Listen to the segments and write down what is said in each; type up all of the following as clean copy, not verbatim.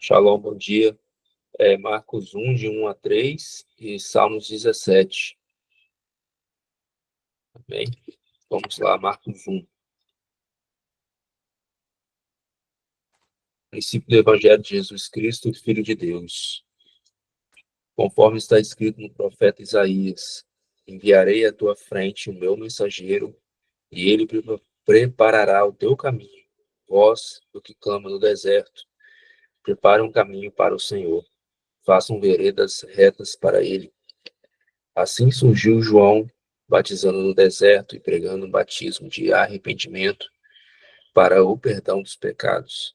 Shalom, bom dia. Marcos 1, de 1 a 3 e Salmos 17. Amém? Vamos lá, Marcos 1. Princípio do Evangelho de Jesus Cristo, Filho de Deus. Conforme está escrito no profeta Isaías: enviarei à tua frente o meu mensageiro, e ele preparará o teu caminho. Vós, do que clama no deserto, prepare um caminho para o Senhor. Façam veredas retas para ele. Assim surgiu João, batizando no deserto e pregando um batismo de arrependimento para o perdão dos pecados.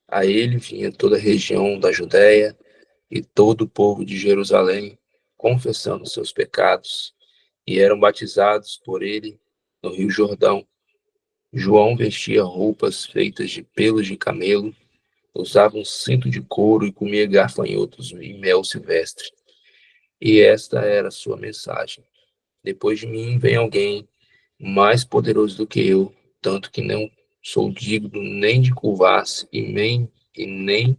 A ele vinha toda a região da Judéia e todo o povo de Jerusalém, confessando seus pecados, e eram batizados por ele no Rio Jordão. João vestia roupas feitas de pelos de camelo, usava um cinto de couro e comia gafanhotos e mel silvestre. E esta era a sua mensagem: depois de mim vem alguém mais poderoso do que eu, tanto que não sou digno nem de curvar-se e nem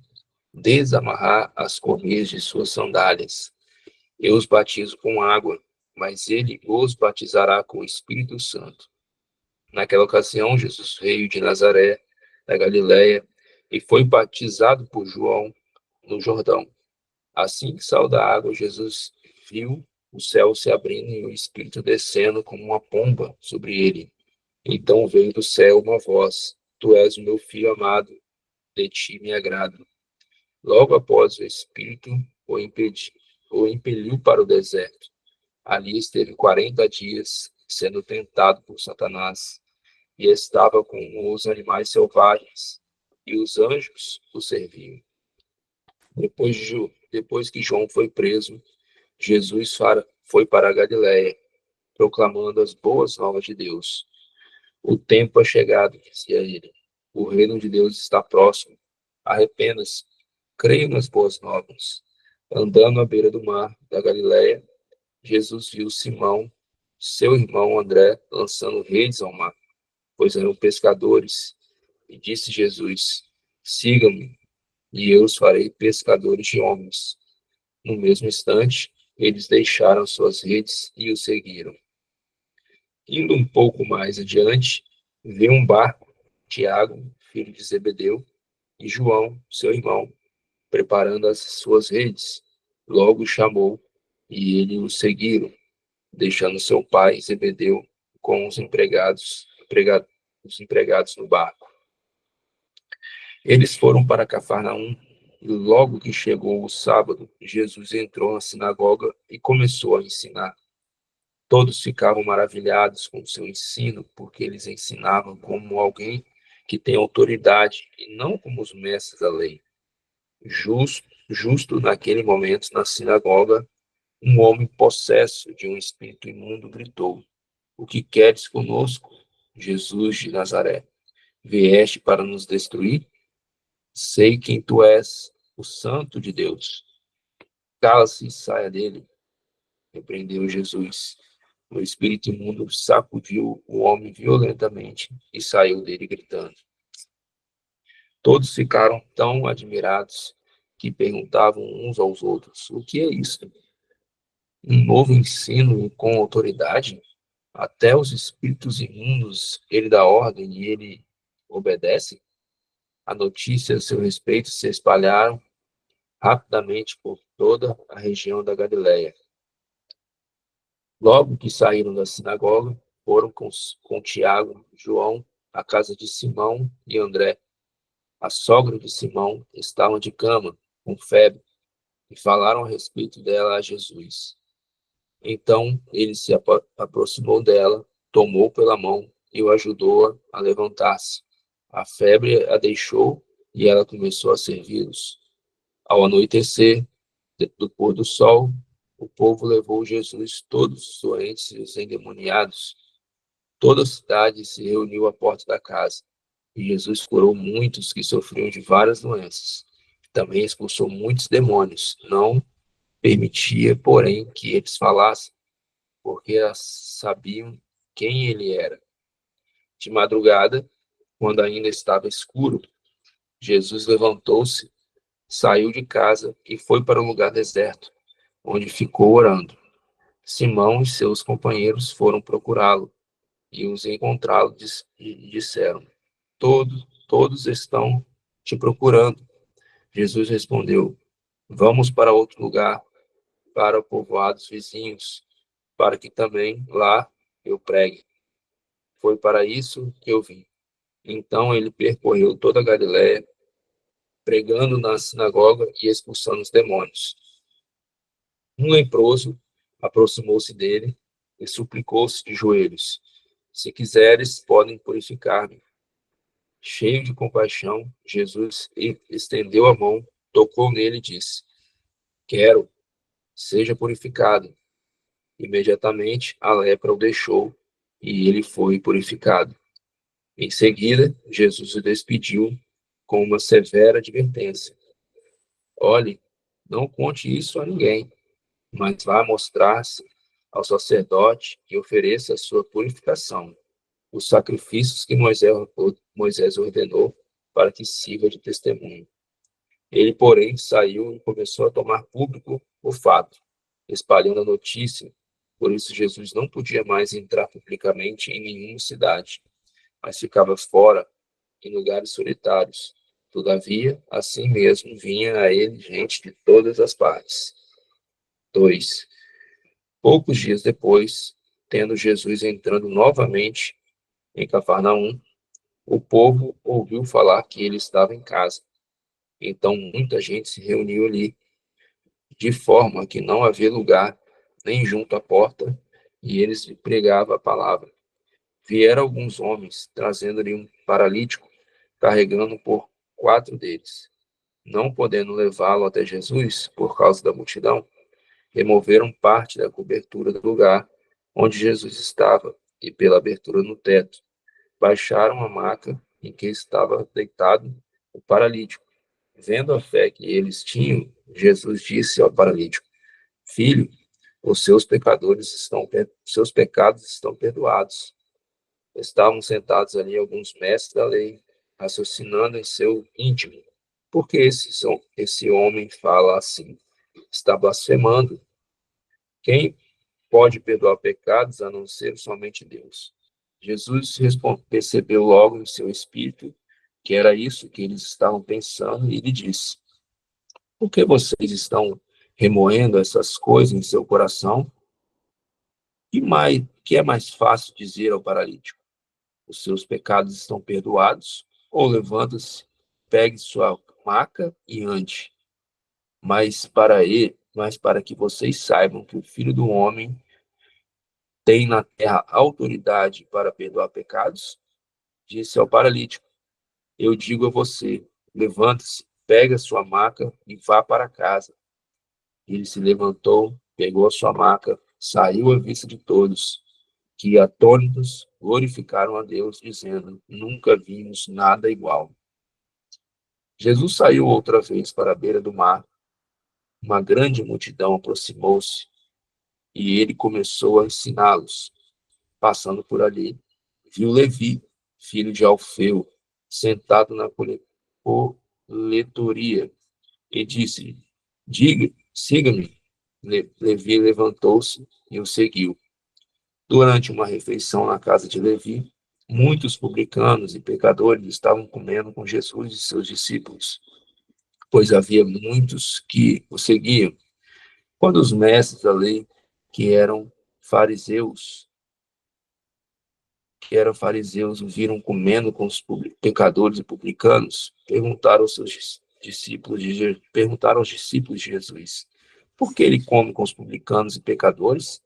desamarrar as correias de suas sandálias. Eu os batizo com água, mas ele os batizará com o Espírito Santo. Naquela ocasião, Jesus veio de Nazaré, da Galiléia, e foi batizado por João no Jordão. Assim que saiu da água, Jesus viu o céu se abrindo e o Espírito descendo como uma pomba sobre ele. Então veio do céu uma voz: Tu és o meu filho amado, de ti me agrado. Logo após, o Espírito o impeliu para o deserto. Ali esteve 40 dias, sendo tentado por Satanás, e estava com os animais selvagens, e os anjos o serviam. Depois que João foi preso, Jesus foi para a Galiléia, proclamando as boas novas de Deus. O tempo é chegado, dizia ele. O reino de Deus está próximo. Arrependa-se, creia nas boas novas. Andando à beira do mar da Galiléia, Jesus viu Simão, seu irmão André, lançando redes ao mar, pois eram pescadores. E disse Jesus: Sigam-me, e eu os farei pescadores de homens. No mesmo instante, eles deixaram suas redes e o seguiram. Indo um pouco mais adiante, viu um barco, Tiago, filho de Zebedeu, e João, seu irmão, preparando as suas redes. Logo o chamou, e eles o seguiram, deixando seu pai Zebedeu com os empregados no barco. Eles foram para Cafarnaum, e logo que chegou o sábado, Jesus entrou na sinagoga e começou a ensinar. Todos ficavam maravilhados com o seu ensino, porque eles ensinavam como alguém que tem autoridade e não como os mestres da lei. Justo naquele momento, na sinagoga, um homem possesso de um espírito imundo gritou: O que queres conosco, Jesus de Nazaré? Vieste para nos destruir? Sei quem tu és, o Santo de Deus. Cala-se e saia dele, repreendeu Jesus. O espírito imundo sacudiu o homem violentamente e saiu dele gritando. Todos ficaram tão admirados que perguntavam uns aos outros: O que é isso? Um novo ensino com autoridade? Até os espíritos imundos ele dá ordem e ele obedece? A notícia a seu respeito se espalharam rapidamente por toda a região da Galiléia. Logo que saíram da sinagoga, foram com Tiago e João à casa de Simão e André. A sogra de Simão estava de cama, com febre, e falaram a respeito dela a Jesus. Então ele se aproximou dela, tomou pela mão e o ajudou a levantar-se. A febre a deixou e ela começou a servi-los. Ao anoitecer, do pôr do sol, o povo levou Jesus, todos os doentes e os endemoniados. Toda a cidade se reuniu à porta da casa, e Jesus curou muitos que sofriam de várias doenças. Também expulsou muitos demônios. Não permitia, porém, que eles falassem, porque sabiam quem ele era. De madrugada, quando ainda estava escuro, Jesus levantou-se saiu de casa e foi para um lugar deserto, onde ficou orando. Simão e seus companheiros foram procurá-lo e os encontrá-lo e disseram: Todos estão te procurando. Jesus respondeu: Vamos para outro lugar, para povoados vizinhos, para que também lá eu pregue. Foi para isso que eu vim. Então ele percorreu toda a Galiléia, pregando na sinagoga e expulsando os demônios. Um leproso aproximou-se dele e suplicou-se de joelhos: Se quiseres, podem purificar-me. Cheio de compaixão, Jesus estendeu a mão, tocou nele e disse: Quero, seja purificado. Imediatamente a lepra o deixou e ele foi purificado. Em seguida, Jesus o despediu com uma severa advertência: Olhe, não conte isso a ninguém, mas vá mostrar-se ao sacerdote e ofereça a sua purificação, os sacrifícios que Moisés ordenou para que sirva de testemunho. Ele, porém, saiu e começou a tomar público o fato, espalhando a notícia. Por isso, Jesus não podia mais entrar publicamente em nenhuma cidade, mas ficava fora, em lugares solitários. Todavia, assim mesmo, vinha a ele gente de todas as partes. 2. Poucos dias depois, tendo Jesus entrando novamente em Cafarnaum, o povo ouviu falar que ele estava em casa. Então, muita gente se reuniu ali, de forma que não havia lugar nem junto à porta, e eles lhe pregavam a palavra. Vieram alguns homens, trazendo-lhe um paralítico, carregando por 4 deles. Não podendo levá-lo até Jesus, por causa da multidão, removeram parte da cobertura do lugar onde Jesus estava, e pela abertura no teto, baixaram a maca em que estava deitado o paralítico. Vendo a fé que eles tinham, Jesus disse ao paralítico: Filho, seus pecados estão perdoados. Estavam sentados ali alguns mestres da lei, raciocinando em seu íntimo: por que esse homem fala assim? Está blasfemando. Quem pode perdoar pecados a não ser somente Deus? Jesus percebeu logo em seu espírito que era isso que eles estavam pensando e lhe disse: Por que vocês estão remoendo essas coisas em seu coração? Que é mais fácil dizer ao paralítico: Os seus pecados estão perdoados, ou levanta-se, pegue sua maca e ande. Mas para que vocês saibam que o Filho do Homem tem na terra autoridade para perdoar pecados, disse ao paralítico: Eu digo a você, levante-se, pegue a sua maca e vá para casa. Ele se levantou, pegou a sua maca, saiu à vista de todos, que, atônitos, glorificaram a Deus, dizendo: Nunca vimos nada igual. Jesus saiu outra vez para a beira do mar. Uma grande multidão aproximou-se e ele começou a ensiná-los. Passando por ali, viu Levi, filho de Alfeu, sentado na coletoria, e disse: Siga-me. Levi levantou-se e o seguiu. Durante uma refeição na casa de Levi, muitos publicanos e pecadores estavam comendo com Jesus e seus discípulos, pois havia muitos que o seguiam. Quando os mestres da lei, que eram fariseus, o viram comendo com os pecadores e publicanos, perguntaram aos discípulos de Jesus: Por que ele come com os publicanos e pecadores?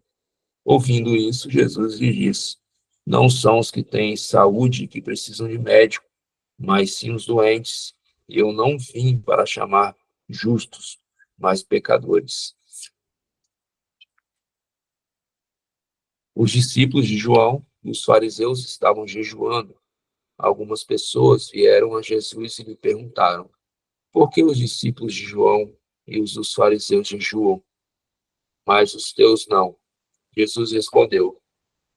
Ouvindo isso, Jesus lhe disse: Não são os que têm saúde que precisam de médico, mas sim os doentes. Eu não vim para chamar justos, mas pecadores. Os discípulos de João e os fariseus estavam jejuando. Algumas pessoas vieram a Jesus e lhe perguntaram: Por que os discípulos de João e os dos fariseus jejuam, mas os teus não? Jesus respondeu: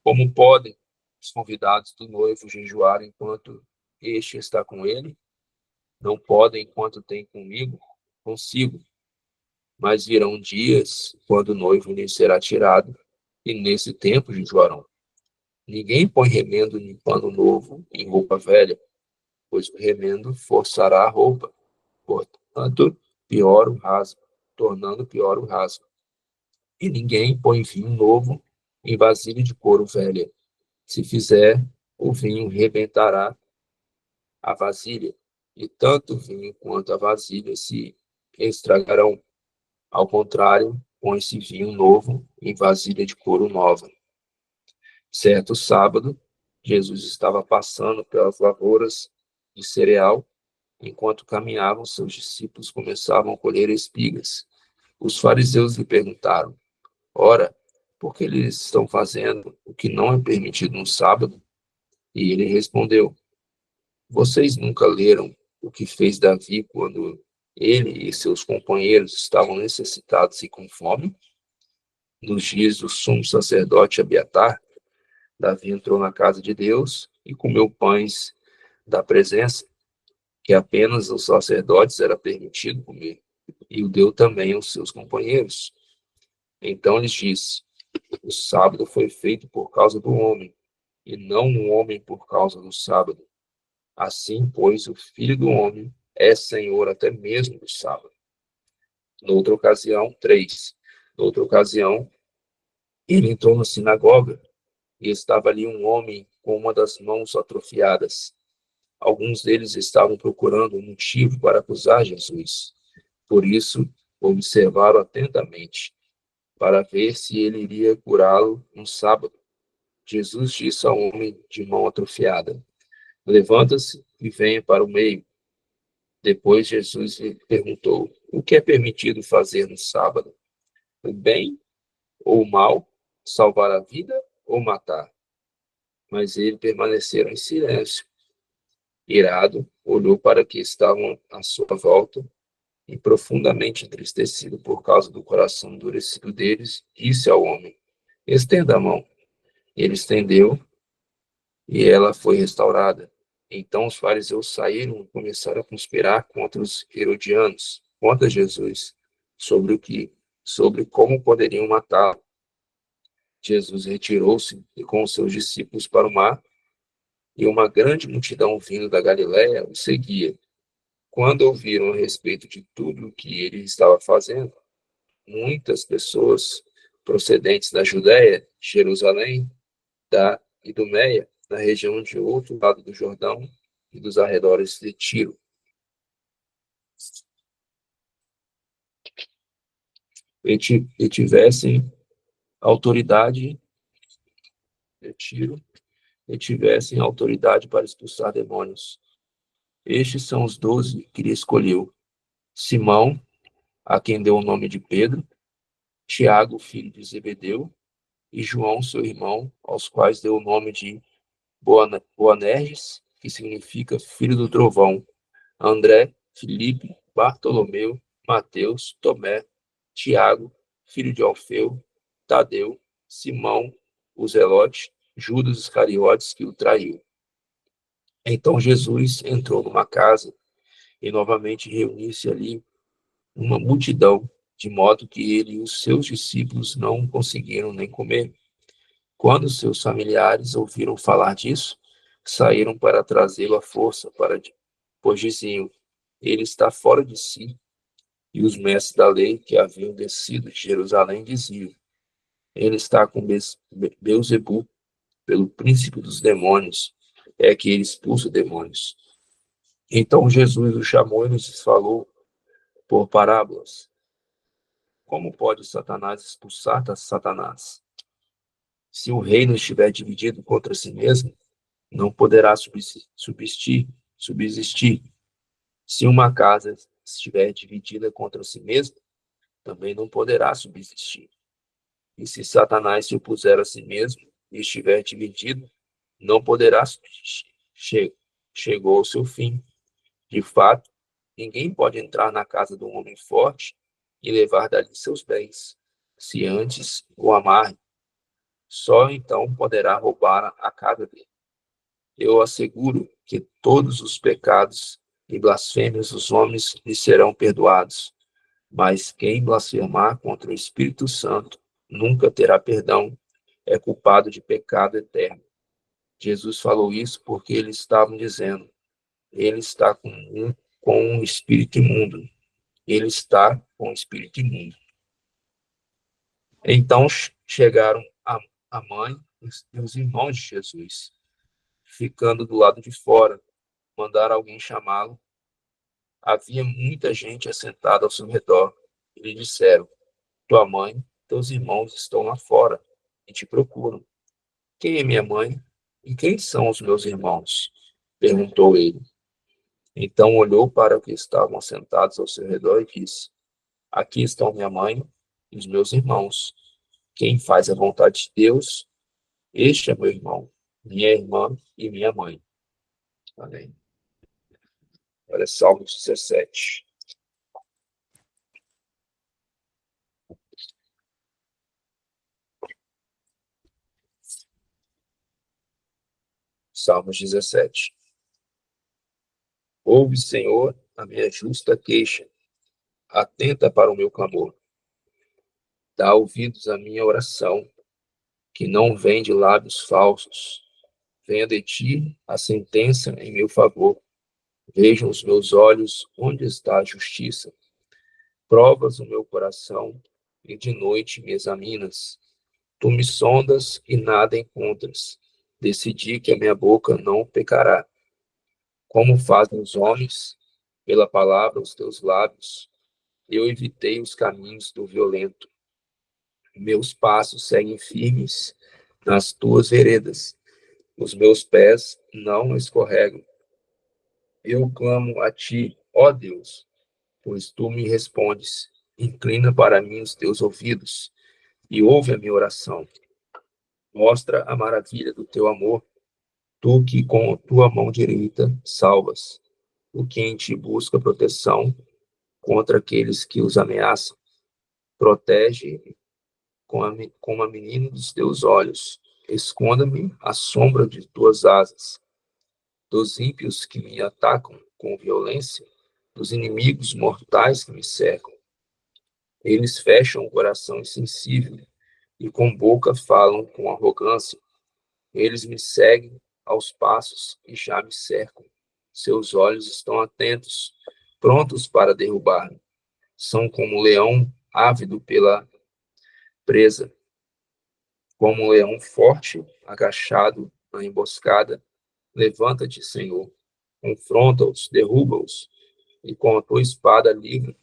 Como podem os convidados do noivo jejuar enquanto este está com ele? Não podem enquanto tem comigo? consigo. Mas virão dias quando o noivo lhe será tirado, e nesse tempo jejuarão. Ninguém põe remendo em pano novo em roupa velha, pois o remendo forçará a roupa, portanto, pior o rasgo, tornando pior o rasgo. E ninguém põe vinho novo em vasilha de couro velha. Se fizer, o vinho rebentará a vasilha, e tanto o vinho quanto a vasilha se estragarão. Ao contrário, põe-se vinho novo em vasilha de couro nova. Certo sábado, Jesus estava passando pelas lavouras de cereal. Enquanto caminhavam, seus discípulos começavam a colher espigas. Os fariseus lhe perguntaram: Ora, por que eles estão fazendo o que não é permitido no sábado? E ele respondeu: Vocês nunca leram o que fez Davi quando ele e seus companheiros estavam necessitados e com fome? Nos dias do sumo sacerdote Abiatar, Davi entrou na casa de Deus e comeu pães da presença, que apenas os sacerdotes era permitido comer, e o deu também aos seus companheiros. Então lhes disse: O sábado foi feito por causa do homem, e não o homem por causa do sábado. Assim, pois, o Filho do Homem é Senhor até mesmo do sábado. Noutra ocasião, 3. Noutra ocasião, ele entrou na sinagoga, e estava ali um homem com uma das mãos atrofiadas. Alguns deles estavam procurando um motivo para acusar Jesus. Por isso, observaram atentamente, para ver se ele iria curá-lo no sábado. Jesus disse ao homem de mão atrofiada: Levanta-se e venha para o meio. Depois Jesus lhe perguntou: O que é permitido fazer no sábado? O bem ou o mal? Salvar a vida ou matar? Mas ele permaneceram em silêncio. Irado, olhou para que estavam à sua volta e, profundamente entristecido por causa do coração endurecido deles, disse ao homem: Estenda a mão. Ele estendeu e ela foi restaurada. Então os fariseus saíram e começaram a conspirar contra os herodianos, contra Jesus, sobre como poderiam matá-lo. Jesus retirou-se e com os seus discípulos para o mar, e uma grande multidão vindo da Galiléia o seguia. Quando ouviram a respeito de tudo o que ele estava fazendo, muitas pessoas procedentes da Judéia, Jerusalém, da Idumeia, na região de outro lado do Jordão e dos arredores de Tiro, e tivessem autoridade de Tiro, e tivessem autoridade para expulsar demônios. Estes são os 12 que ele escolheu: Simão, a quem deu o nome de Pedro, Tiago, filho de Zebedeu, e João, seu irmão, aos quais deu o nome de Boanerges, que significa filho do trovão, André, Filipe, Bartolomeu, Mateus, Tomé, Tiago, filho de Alfeu, Tadeu, Simão, o Zelote, Judas Iscariotes, que o traiu. Então Jesus entrou numa casa e novamente reuniu-se ali uma multidão, de modo que ele e os seus discípulos não conseguiram nem comer. Quando seus familiares ouviram falar disso, saíram para trazê-lo à força, pois diziam: Ele está fora de si. E os mestres da lei que haviam descido de Jerusalém diziam: Ele está com Beelzebu, pelo príncipe dos demônios, é que ele expulsa demônios. Então Jesus o chamou e lhes falou por parábolas: Como pode Satanás expulsar Satanás? Se o reino estiver dividido contra si mesmo, não poderá subsistir. Se uma casa estiver dividida contra si mesma, também não poderá subsistir. E se Satanás se opuser a si mesmo e estiver dividido, não poderá subsistir. Chegou ao seu fim. De fato, ninguém pode entrar na casa de um homem forte e levar dali seus bens, se antes o amarre. Só então poderá roubar a casa dele. Eu asseguro que todos os pecados e blasfêmias dos homens lhe serão perdoados. Mas quem blasfemar contra o Espírito Santo nunca terá perdão, é culpado de pecado eterno. Jesus falou isso porque eles estavam dizendo, ele está com um espírito imundo. Ele está com um espírito imundo. Então chegaram a mãe e os irmãos de Jesus, ficando do lado de fora, mandaram alguém chamá-lo. Havia muita gente assentada ao seu redor. E lhe disseram, tua mãe, teus irmãos estão lá fora e te procuram. Quem é minha mãe e quem são os meus irmãos? Perguntou ele. Então olhou para os que estavam sentados ao seu redor e disse, aqui estão minha mãe e os meus irmãos. Quem faz a vontade de Deus, este é meu irmão, minha irmã e minha mãe. Amém. Olha Salmos 17. Salmos 17. Ouve, Senhor, a minha justa queixa. Atenta para o meu clamor. Dá ouvidos à minha oração, que não vem de lábios falsos. Venha de ti a sentença em meu favor. Vejam os meus olhos onde está a justiça. Provas o meu coração e de noite me examinas. Tu me sondas e nada encontras. Decidi que a minha boca não pecará. Como fazem os homens, pela palavra os teus lábios, eu evitei os caminhos do violento. Meus passos seguem firmes nas tuas veredas. Os meus pés não escorregam. Eu clamo a ti, ó Deus, pois tu me respondes. Inclina para mim os teus ouvidos e ouve a minha oração. Mostra a maravilha do teu amor, tu que com a tua mão direita salvas, o que em ti busca proteção contra aqueles que os ameaçam. Protege-me como a menina dos teus olhos. Esconda-me à sombra de tuas asas. Dos ímpios que me atacam com violência, dos inimigos mortais que me cercam. Eles fecham o coração insensível e com boca falam com arrogância. Eles me seguem aos passos e já me cercam. Seus olhos estão atentos, prontos para derrubar-me. São como um leão ávido pela presa, como um leão forte, agachado na emboscada. Levanta-te, Senhor, confronta-os, derruba-os, e com a tua espada livra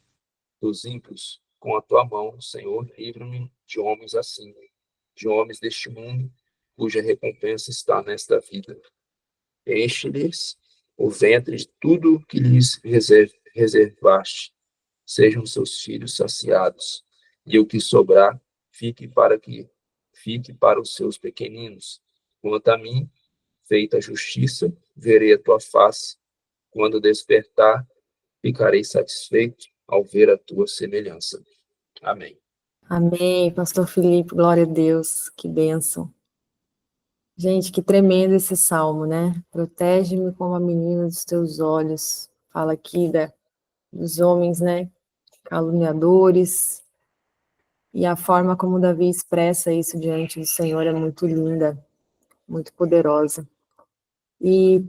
dos ímpios. Com a tua mão, Senhor, livra-me de homens assim, de homens deste mundo, cuja recompensa está nesta vida. Enche-lhes o ventre de tudo que lhes reservaste. Sejam seus filhos saciados, e o que sobrar fique para os seus pequeninos. Quanto a mim, feita a justiça, verei a tua face. Quando despertar, ficarei satisfeito ao ver a tua semelhança. Amém. Amém, pastor Felipe, glória a Deus, que bênção. Gente, que tremendo esse salmo, né? Protege-me como a menina dos teus olhos. Fala aqui dos homens, né? Caluniadores. E a forma como Davi expressa isso diante do Senhor é muito linda, muito poderosa. E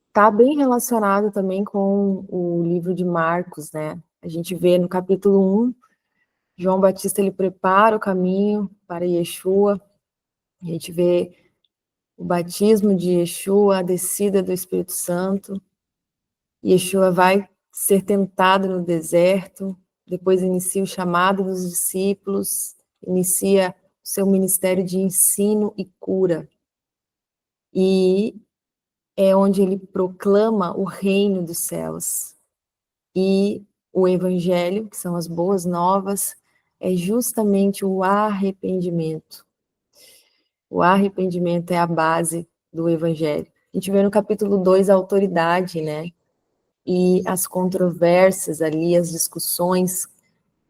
está bem relacionado também com o livro de Marcos, né? A gente vê no capítulo 1, João Batista ele prepara o caminho para Yeshua. A gente vê o batismo de Yeshua, a descida do Espírito Santo. Yeshua vai ser tentado no deserto, depois inicia o chamado dos discípulos, inicia o seu ministério de ensino e cura. E é onde ele proclama o reino dos céus. E o evangelho, que são as boas novas, é justamente o arrependimento. O arrependimento é a base do evangelho. A gente vê no capítulo 2 a autoridade, né? E as controvérsias ali, as discussões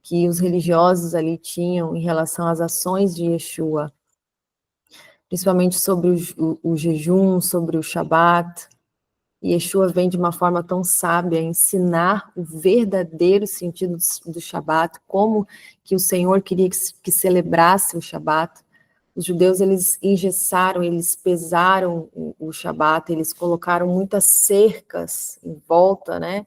que os religiosos ali tinham em relação às ações de Yeshua, principalmente sobre o jejum, sobre o Shabat. E Yeshua vem de uma forma tão sábia ensinar o verdadeiro sentido do Shabat, como que o Senhor queria que celebrasse o Shabat. Os judeus, eles engessaram, eles pesaram o Shabat, eles colocaram muitas cercas em volta, né,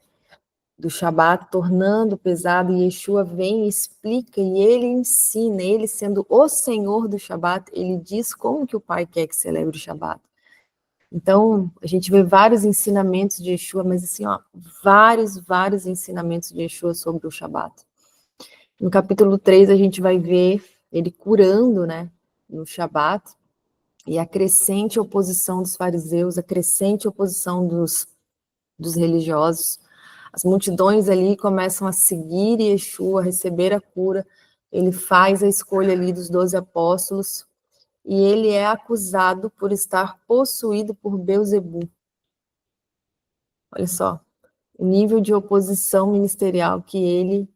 do Shabat, tornando pesado, e Yeshua vem e explica, e ele ensina, ele sendo o Senhor do Shabat, ele diz como que o Pai quer que celebre o Shabat. Então, a gente vê vários ensinamentos de Yeshua, mas assim, ó, vários ensinamentos de Yeshua sobre o Shabat. No capítulo 3, a gente vai ver ele curando, né, no Shabat, e a crescente oposição dos fariseus, a crescente oposição dos religiosos. As multidões ali começam a seguir Yeshua, a receber a cura. Ele faz a escolha ali dos 12 apóstolos, e ele é acusado por estar possuído por Beelzebul. Olha só, o nível de oposição ministerial que ele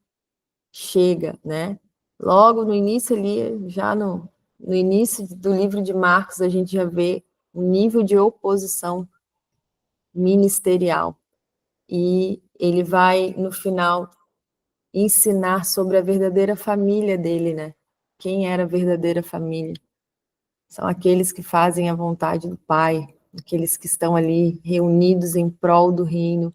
chega, né? Logo no início ali, já no início do livro de Marcos, a gente já vê o nível de oposição ministerial. E ele vai, no final, ensinar sobre a verdadeira família dele, né? Quem era a verdadeira família? São aqueles que fazem a vontade do Pai, aqueles que estão ali reunidos em prol do reino.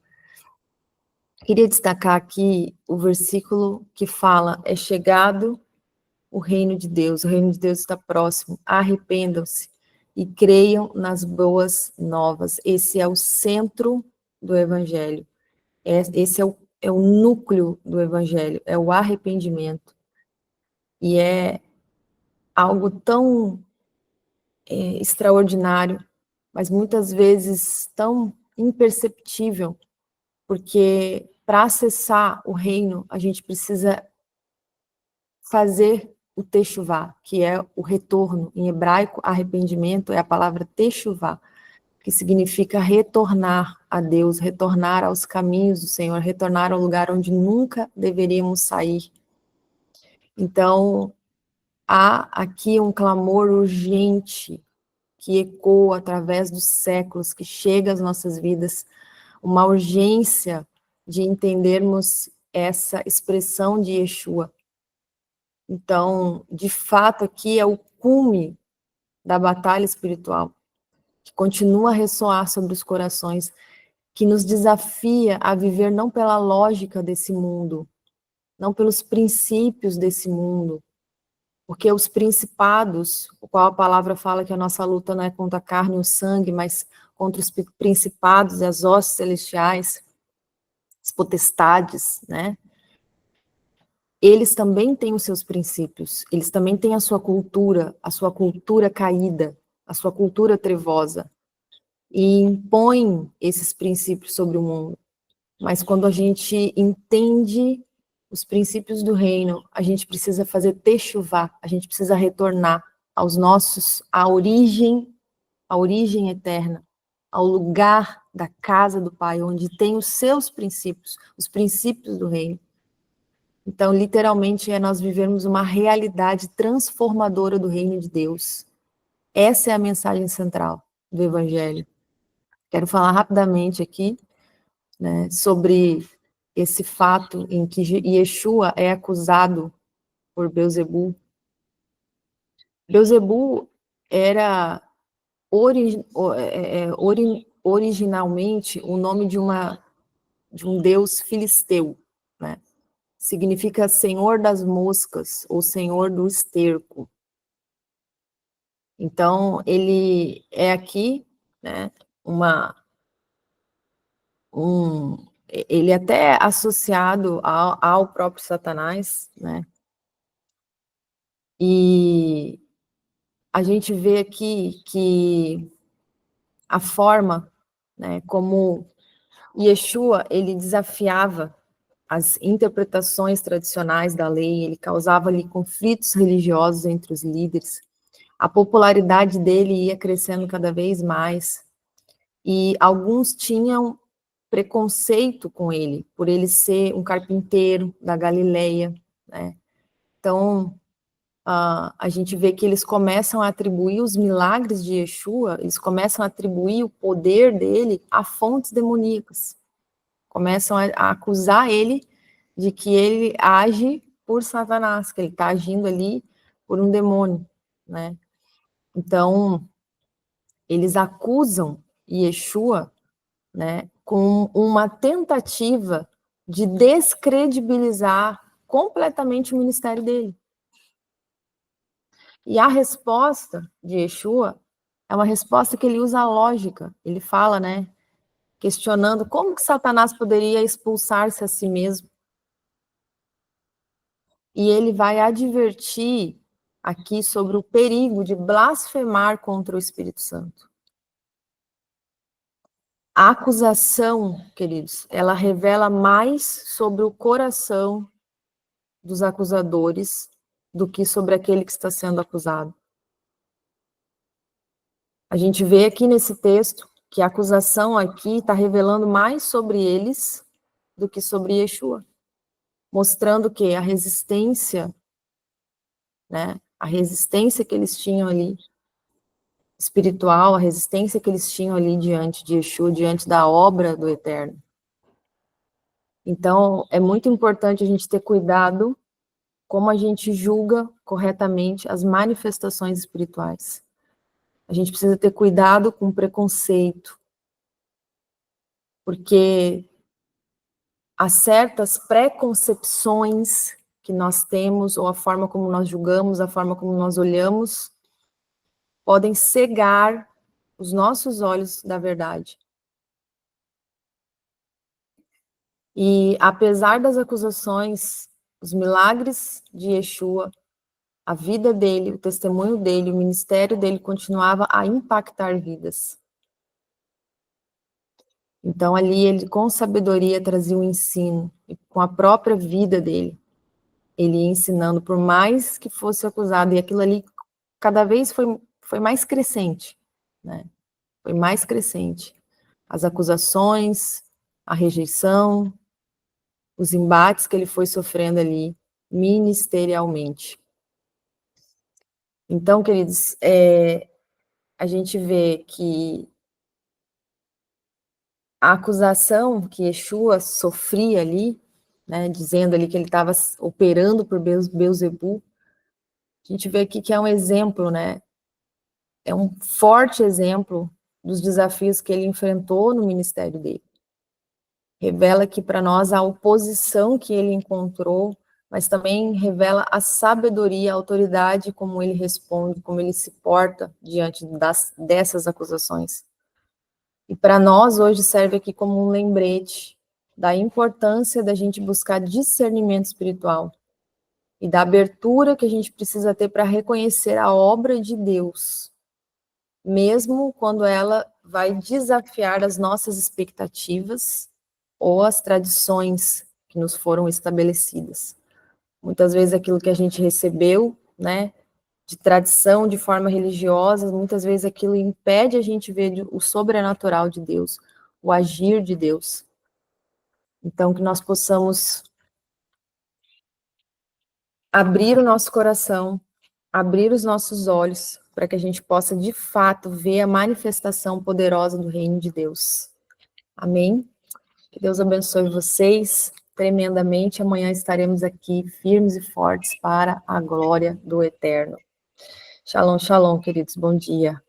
Queria destacar aqui o versículo que fala: é chegado o reino de Deus, o reino de Deus está próximo, arrependam-se e creiam nas boas novas. Esse é o centro do evangelho, esse é o núcleo do evangelho, é o arrependimento. E é algo tão extraordinário, mas muitas vezes tão imperceptível, porque para acessar o reino, a gente precisa fazer o techuvá, que é o retorno. Em hebraico, arrependimento é a palavra techuvá, que significa retornar a Deus, retornar aos caminhos do Senhor, retornar ao lugar onde nunca deveríamos sair. Então, há aqui um clamor urgente que ecoa através dos séculos, que chega às nossas vidas, uma urgência de entendermos essa expressão de Yeshua. Então, de fato, aqui é o cume da batalha espiritual, que continua a ressoar sobre os corações, que nos desafia a viver não pela lógica desse mundo, não pelos princípios desse mundo, porque os principados, o qual a palavra fala que a nossa luta não é contra a carne e o sangue, mas contra os principados e as hostes celestiais, as potestades, né? Eles também têm os seus princípios, eles também têm a sua cultura caída, a sua cultura trevosa, e impõem esses princípios sobre o mundo. Mas quando a gente entende os princípios do reino, a gente precisa fazer techuvá, a gente precisa retornar à origem eterna, ao lugar da casa do Pai, onde tem os seus princípios, os princípios do reino. Então, literalmente, é nós vivermos uma realidade transformadora do reino de Deus. Essa é a mensagem central do Evangelho. Quero falar rapidamente aqui, né, sobre esse fato em que Yeshua é acusado por Beelzebul. Beelzebul era originalmente o nome de um deus filisteu, né? Significa Senhor das moscas ou Senhor do esterco. Então, ele é aqui, né, ele é até associado ao próprio Satanás, né, e a gente vê aqui que a forma, né, como Yeshua, ele desafiava as interpretações tradicionais da lei, ele causava ali conflitos religiosos entre os líderes, a popularidade dele ia crescendo cada vez mais, e alguns tinham preconceito com ele, por ele ser um carpinteiro da Galileia, né? Então, a gente vê que eles começam a atribuir os milagres de Yeshua, eles começam a atribuir o poder dele a fontes demoníacas. Começam a acusar ele de que ele age por Satanás, que ele está agindo ali por um demônio, né? Então, eles acusam Yeshua, né, com uma tentativa de descredibilizar completamente o ministério dele. E a resposta de Yeshua é uma resposta que ele usa a lógica. Ele fala, né, questionando como que Satanás poderia expulsar-se a si mesmo. E ele vai advertir aqui sobre o perigo de blasfemar contra o Espírito Santo. A acusação, queridos, ela revela mais sobre o coração dos acusadores do que sobre aquele que está sendo acusado. A gente vê aqui nesse texto que a acusação aqui está revelando mais sobre eles do que sobre Yeshua, mostrando que a resistência, né, a resistência que eles tinham ali, espiritual, a resistência que eles tinham ali diante de Yeshua, diante da obra do Eterno. Então, é muito importante a gente ter cuidado como a gente julga corretamente as manifestações espirituais. A gente precisa ter cuidado com o preconceito, porque há certas preconcepções que nós temos, ou a forma como nós julgamos, a forma como nós olhamos, podem cegar os nossos olhos da verdade. E apesar das acusações, os milagres de Yeshua, a vida dele, o testemunho dele, o ministério dele continuava a impactar vidas. Então ali ele com sabedoria trazia o ensino, e com a própria vida dele, ele ia ensinando, por mais que fosse acusado, e aquilo ali cada vez foi mais crescente, né? Foi mais crescente. As acusações, a rejeição, os embates que ele foi sofrendo ali, ministerialmente. Então, queridos, a gente vê que a acusação que Yeshua sofria ali, né, dizendo ali que ele estava operando por Beelzebul, a gente vê aqui que é um exemplo, né, é um forte exemplo dos desafios que ele enfrentou no ministério dele. Revela aqui para nós a oposição que ele encontrou, mas também revela a sabedoria, a autoridade, como ele responde, como ele se porta diante dessas acusações. E para nós hoje serve aqui como um lembrete da importância da gente buscar discernimento espiritual e da abertura que a gente precisa ter para reconhecer a obra de Deus, mesmo quando ela vai desafiar as nossas expectativas ou as tradições que nos foram estabelecidas. Muitas vezes aquilo que a gente recebeu, né, de tradição, de forma religiosa, muitas vezes aquilo impede a gente ver o sobrenatural de Deus, o agir de Deus. Então, que nós possamos abrir o nosso coração, abrir os nossos olhos, para que a gente possa, de fato, ver a manifestação poderosa do reino de Deus. Amém? Que Deus abençoe vocês tremendamente. Amanhã estaremos aqui firmes e fortes para a glória do Eterno. Shalom, shalom, queridos. Bom dia.